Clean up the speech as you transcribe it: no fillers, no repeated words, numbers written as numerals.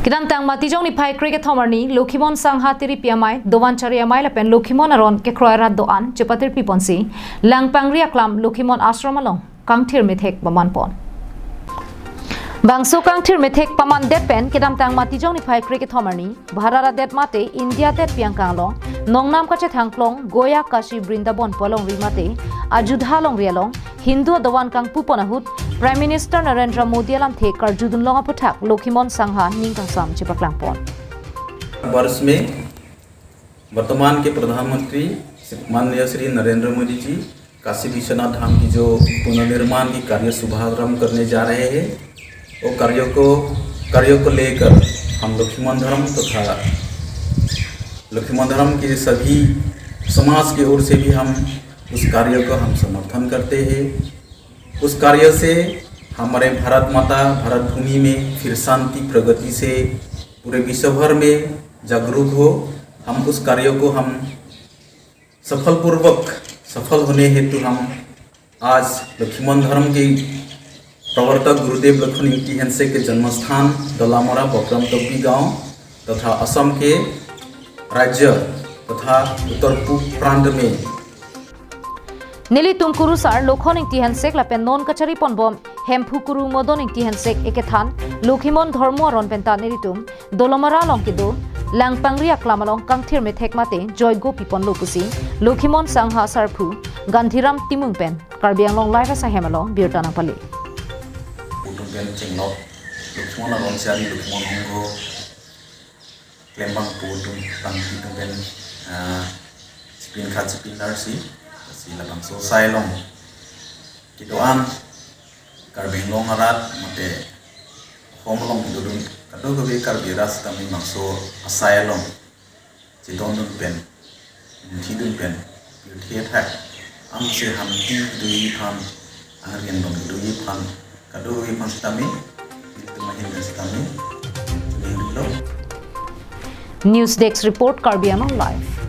Kidan tang mati jong ni pai cricket thomarni Lokhimon sangha tiri piamai dowan chari amai la pen Lokhimon aron ke kroira doan chepatir piponsi lang pangria klam Lokhimon Ashram along kangthir Methek paman pon Bangso kangthir Methek paman det pen kidam tang mati jong ni pai cricket thomarni Bharara det mate India det piangkang long nongnam ka che thangklong Goya Kashi Brindaban polong ri mate ajudha long rialong Hindu dowan kang puponahut Prime Minister Narendra Modi alam थे करजुदुन लोंगा पुठाक लोखिमोन संघा निंगकंग साम चिपकलांग पोन वर्ष में वर्तमान के प्रधानमंत्री माननीय श्री नरेंद्र मोदी जी काशी विश्वनाथ धाम की जो पुनर्निर्माण की कार्य शुभारंभ करने जा रहे हैं वो कार्यों को लेकर हम लोखिमोन धर्म तथा लोखिमोन धर्म के सभी समाज की ओर से भी हम उस कार्य को हम समर्थन करते हैं। उस कार्य से हमारे भारत माता भारत भूमि में फिर शांति प्रगति से पूरे विश्व भर में जागरूक हो। हम उस कार्य को हम सफल होने हेतु हम आज लोखिमोन धर्म के प्रवर्तक गुरुदेव लखन के जन्मस्थान दलामोरा बकरम तब्बी गाँव तथा असम के राज्य तथा उत्तर पूर्व प्रांत में Nili tumkuru sar lokhon ing tihansek lapen non kachari ponbom hempukuru modon ing tihansek ekethan Lokhimon dharmo aron penta nilitum dolomara longkido langpangria klamalong kangthir Methek mate joygo pipon lokusi Lokhimon sangha sarphu gandhiram timung pen karbiang long live sa hemalong birtana pali utung pen chenglok Lokhimon aron siari Lokhimon honggo klembang putung tangki pen spin khat spin darsi sila bangso sailong kidoan karbing long arat mate homlong dudun kado gabe karbiras kami bangso asailong chidon dun pen thidun pen beauty attack am se ham ti dui phan aryan dong dui phan kado gabe phan stami itu mahin stami News Desk report Karbiang Live